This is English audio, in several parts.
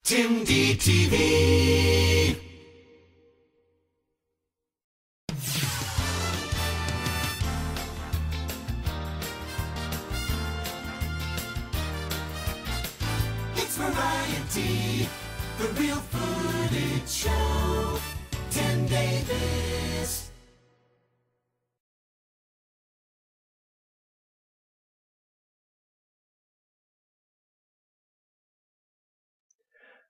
DvD. It's variety, the real footage show. Tim Davis.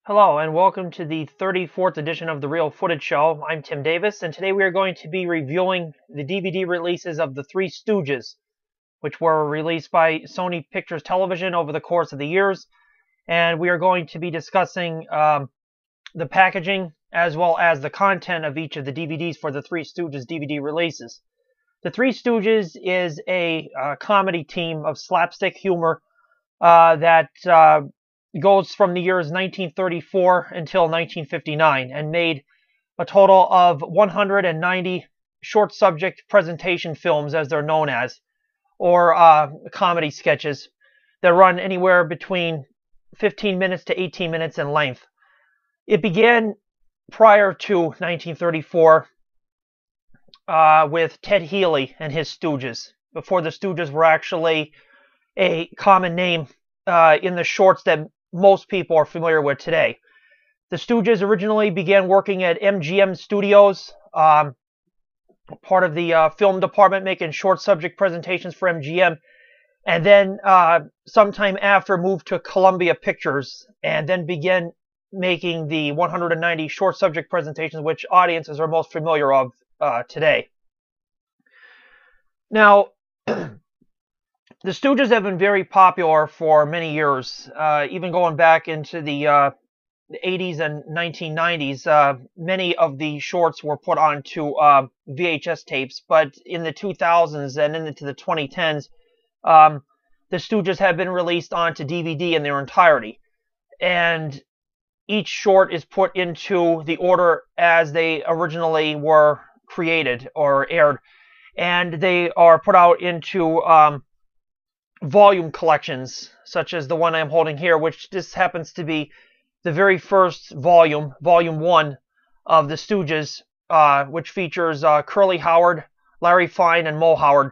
Hello and welcome to the 34th edition of The Real Footage Show. I'm Tim Davis, and today we are going to be reviewing the DVD releases of The Three Stooges, which were released by Sony Pictures Television over the course of the years. And we are going to be discussing the packaging as well as the content of each of the DVDs for The Three Stooges DVD releases. The Three Stooges is a comedy team of slapstick humor that goes from the years 1934 until 1959 and made a total of 190 short subject presentation films, as they're known as, or comedy sketches that run anywhere between 15 minutes to 18 minutes in length. It began prior to 1934 with Ted Healy and his Stooges, before the Stooges were actually a common name in the shorts that most people are familiar with today. The Stooges originally began working at MGM Studios, part of the film department, making short subject presentations for MGM, and then sometime after moved to Columbia Pictures, and then began making the 190 short subject presentations, which audiences are most familiar of today. Now, the Stooges have been very popular for many years, even going back into the 80s and 1990s. Many of the shorts were put onto VHS tapes, but in the 2000s and into the 2010s, the Stooges have been released onto DVD in their entirety. And each short is put into the order as they originally were created or aired. And they are put out into volume collections, such as the one I'm holding here, which just happens to be the very first volume, Volume 1 of the Stooges, which features Curly Howard, Larry Fine, and Moe Howard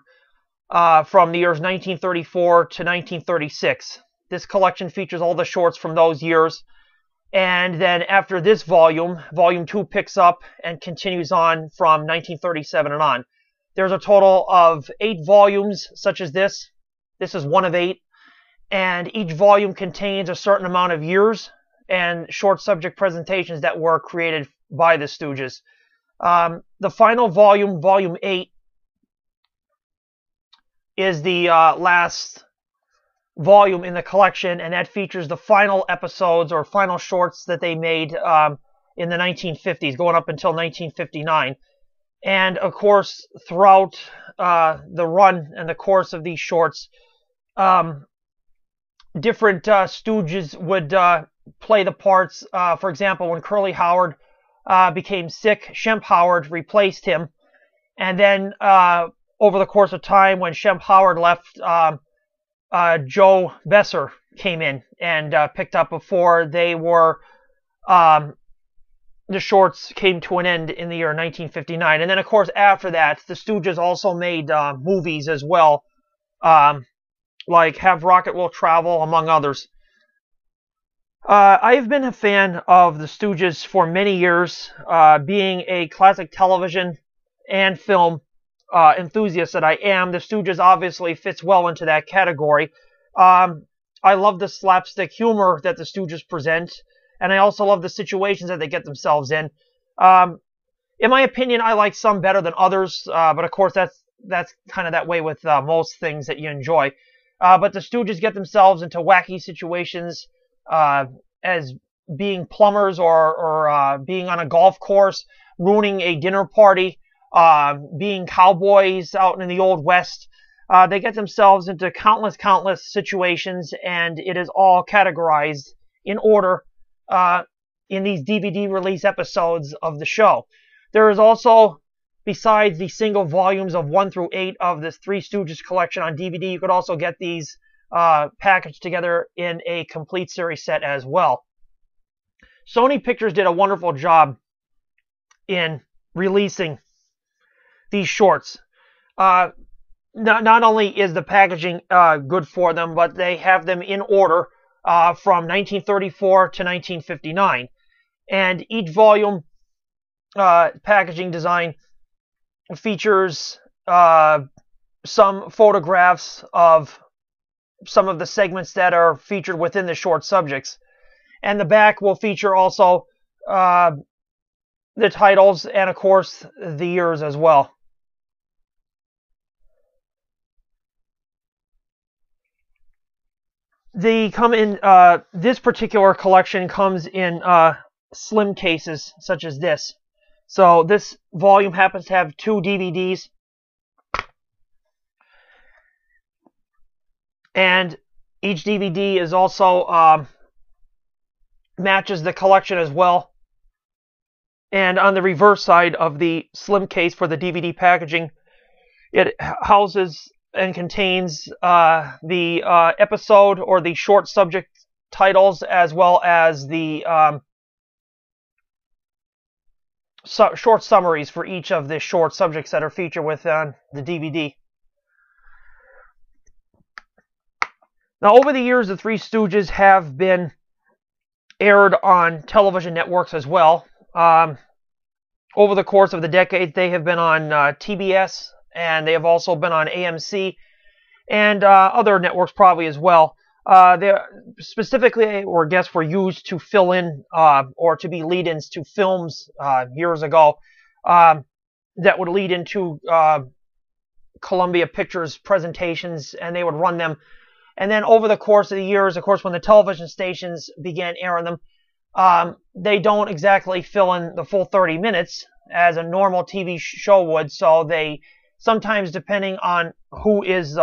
from the years 1934 to 1936. This collection features all the shorts from those years. And then after this volume, Volume 2 picks up and continues on from 1937 and on. There's a total of 8 volumes such as this. This is one of 8, and each volume contains a certain amount of years and short subject presentations that were created by the Stooges. The final volume, Volume 8, is the last volume in the collection, and that features the final episodes or final shorts that they made in the 1950s, going up until 1959. And, of course, throughout the run and the course of these shorts, different Stooges would play the parts. For example, when Curly Howard became sick, Shemp Howard replaced him. And then over the course of time, when Shemp Howard left, Joe Besser came in and picked up before they were the shorts came to an end in the year 1959. And then, of course, after that, the Stooges also made movies as well, like Have Rocket Will Travel, among others. I've been a fan of the Stooges for many years, being a classic television and film enthusiast that I am. The Stooges obviously fits well into that category. I love the slapstick humor that the Stooges present, and I also love the situations that they get themselves in. In my opinion, I like some better than others, but of course that's kind of that way with most things that you enjoy. But the Stooges get themselves into wacky situations, as being plumbers or being on a golf course, ruining a dinner party, being cowboys out in the Old West. They get themselves into countless situations, and it is all categorized in order in these DVD release episodes of the show. There is also, besides the single volumes of 1 through 8 of this Three Stooges collection on DVD, you could also get these packaged together in a complete series set as well. Sony Pictures did a wonderful job in releasing these shorts. Not only is the packaging good for them, but they have them in order from 1934 to 1959. And each volume packaging design features some photographs of some of the segments that are featured within the short subjects. And the back will feature also the titles and, of course, the years as well. They come in, this particular collection comes in slim cases, such as this. So this volume happens to have 2 DVDs. And each DVD is also matches the collection as well. And on the reverse side of the slim case for the DVD packaging, it houses and contains the episode or the short subject titles, as well as the short summaries for each of the short subjects that are featured within the DVD. Now, over the years, the Three Stooges have been aired on television networks as well. Over the course of the decade, they have been on TBS, and they have also been on AMC and other networks probably as well. They specifically, or I guess, were used to fill in or to be lead-ins to films years ago that would lead into Columbia Pictures presentations, and they would run them. And then over the course of the years, of course, when the television stations began airing them, they don't exactly fill in the full 30 minutes as a normal TV show would. So they sometimes, depending on who is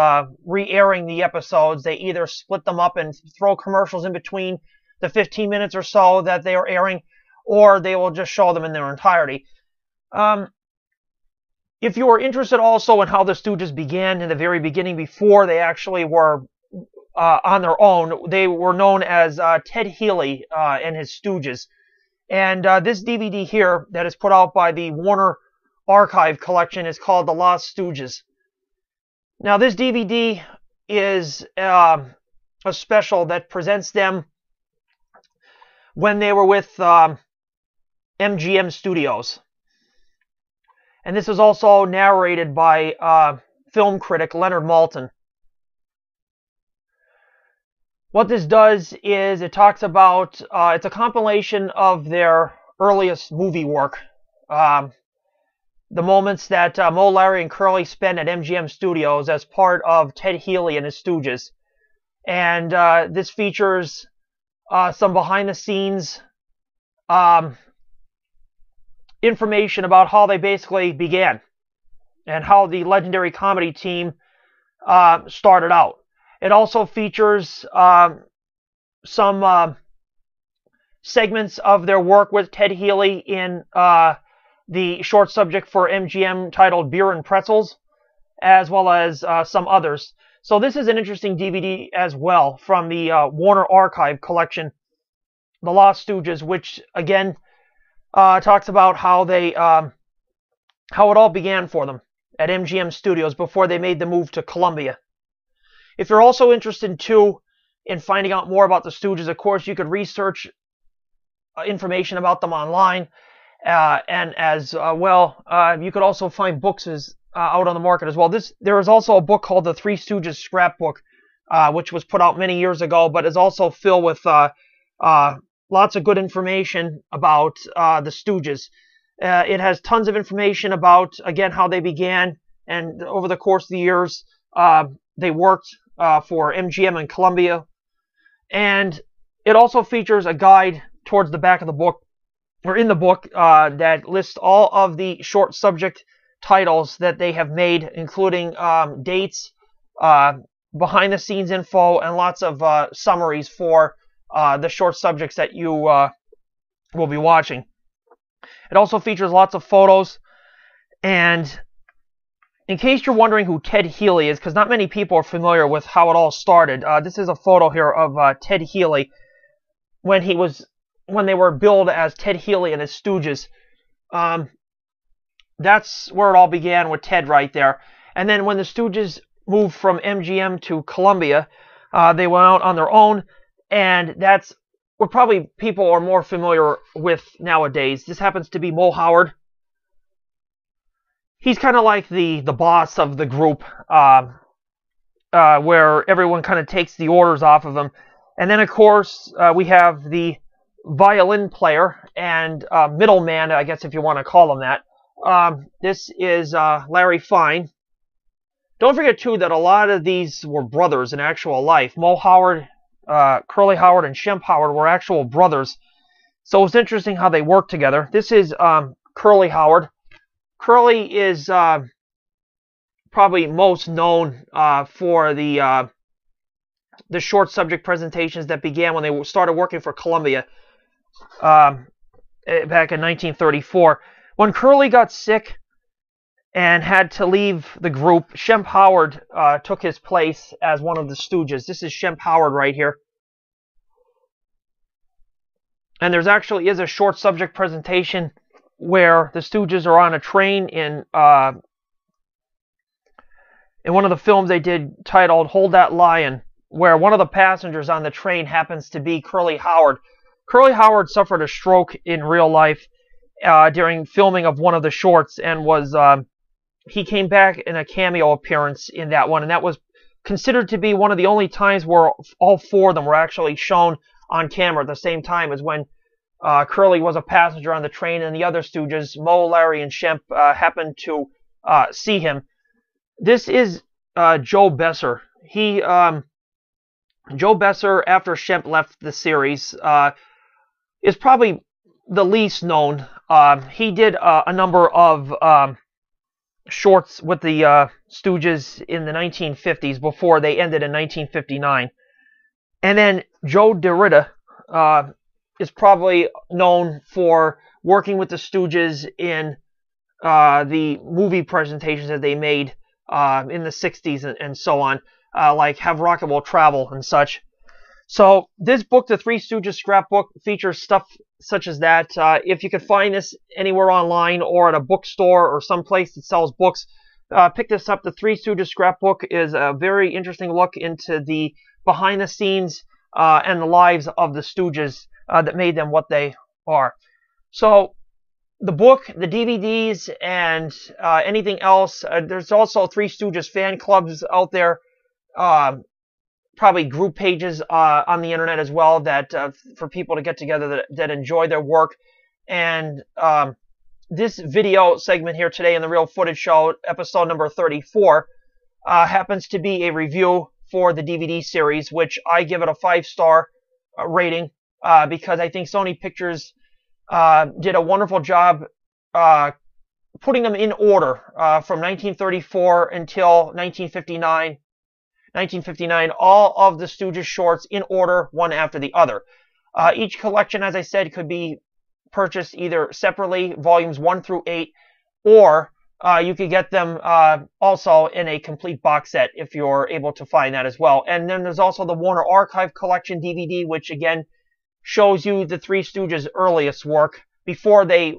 re-airing the episodes, they either split them up and throw commercials in between the 15 minutes or so that they are airing, or they will just show them in their entirety. If you are interested also in how the Stooges began in the very beginning, before they actually were on their own, they were known as Ted Healy and his Stooges. And this DVD here that is put out by the Warner Archive Collection is called The Lost Stooges. Now, this DVD is a special that presents them when they were with MGM Studios. And this is also narrated by film critic Leonard Maltin. What this does is it talks about, it's a compilation of their earliest movie work. The moments that Moe, Larry, and Curly spent at MGM Studios as part of Ted Healy and his Stooges. And this features some behind-the-scenes information about how they basically began and how the legendary comedy team started out. It also features some segments of their work with Ted Healy in the short subject for MGM titled Beer and Pretzels, as well as some others. So this is an interesting DVD as well from the Warner Archive Collection, The Lost Stooges, which again talks about how they how it all began for them at MGM Studios before they made the move to Columbia. If you're also interested too in finding out more about the Stooges, of course, you could research information about them online, and as well, you could also find books out on the market as well. There is also a book called The Three Stooges Scrapbook, which was put out many years ago, but is also filled with lots of good information about the Stooges. It has tons of information about, again, how they began, and over the course of the years, they worked for MGM and Columbia. And it also features a guide towards the back of the book, or in the book, that lists all of the short subject titles that they have made, including dates, behind the scenes info, and lots of summaries for the short subjects that you will be watching. It also features lots of photos. And in case you're wondering who Ted Healy is, because not many people are familiar with how it all started, this is a photo here of Ted Healy when he was when they were billed as Ted Healy and his Stooges. That's where it all began with Ted right there. And then when the Stooges moved from MGM to Columbia, they went out on their own, and that's what probably people are more familiar with nowadays. This happens to be Mo Howard. He's kind of like the boss of the group, where everyone kind of takes the orders off of him. And then, of course, we have the violin player and middleman, I guess if you want to call him that. This is Larry Fine. Don't forget, too, that a lot of these were brothers in actual life. Mo Howard, Curly Howard, and Shemp Howard were actual brothers. So it's interesting how they work together. This is Curly Howard. Curly is probably most known for the short subject presentations that began when they started working for Columbia back in 1934. When Curly got sick and had to leave the group, Shemp Howard took his place as one of the Stooges. This is Shemp Howard right here. And there's actually is a short subject presentation where the Stooges are on a train in one of the films they did titled Hold That Lion, where one of the passengers on the train happens to be Curly Howard. Curly Howard suffered a stroke in real life during filming of one of the shorts, and was he came back in a cameo appearance in that one, and that was considered to be one of the only times where all four of them were actually shown on camera at the same time, as when Curly was a passenger on the train, and the other Stooges, Mo, Larry, and Shemp, happened to see him. This is Joe Besser. Joe Besser, after Shemp left the series, is probably the least known. He did a number of shorts with the Stooges in the 1950s before they ended in 1959. And then Joe DeRita is probably known for working with the Stooges in the movie presentations that they made in the 60s and so on, like Have Rocket Will Travel and such. So this book, The Three Stooges Scrapbook, features stuff such as that. If you could find this anywhere online or at a bookstore or someplace that sells books, pick this up. The Three Stooges Scrapbook is a very interesting look into the behind the scenes and the lives of the Stooges that made them what they are. So the book, the DVDs, and anything else, there's also Three Stooges fan clubs out there, probably group pages on the internet as well, that for people to get together that enjoy their work. And this video segment here today in the Real Footage Show, episode number 34, happens to be a review for the DVD series, which I give it a 5-star rating because I think Sony Pictures did a wonderful job putting them in order from 1934 until 1959. All of the Stooges shorts in order, one after the other. Each collection, as I said, could be purchased either separately, volumes 1 through 8, or you could get them also in a complete box set if you're able to find that as well. And then there's also the Warner Archive Collection DVD, which again shows you the Three Stooges' earliest work. Before they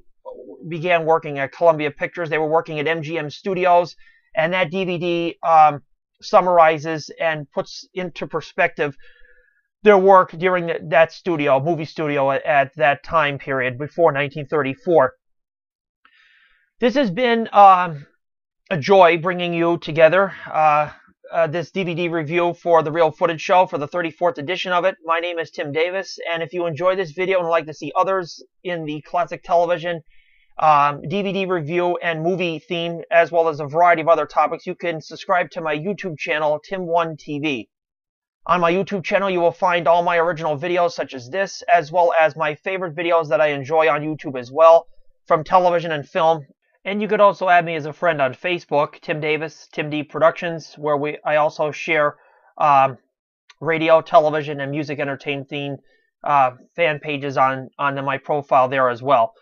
began working at Columbia Pictures, they were working at MGM Studios, and that DVD summarizes and puts into perspective their work during that movie studio at that time period before 1934. This has been a joy bringing you together this DVD review for the Real Footage Show for the 34th edition of it. My name is Tim Davis, and if you enjoy this video and would like to see others in the classic television DVD review and movie theme, as well as a variety of other topics, you can subscribe to my YouTube channel, Tim1TV. On my YouTube channel, you will find all my original videos such as this, as well as my favorite videos that I enjoy on YouTube as well, from television and film. And you could also add me as a friend on Facebook, Tim Davis, Tim D Productions, where I also share radio, television, and music entertainment themed fan pages on my profile there as well.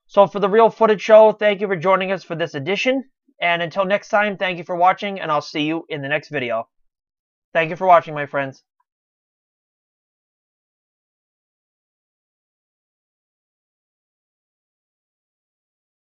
So for the Real Footage Show, thank you for joining us for this edition. And until next time, thank you for watching, and I'll see you in the next video. Thank you for watching, my friends.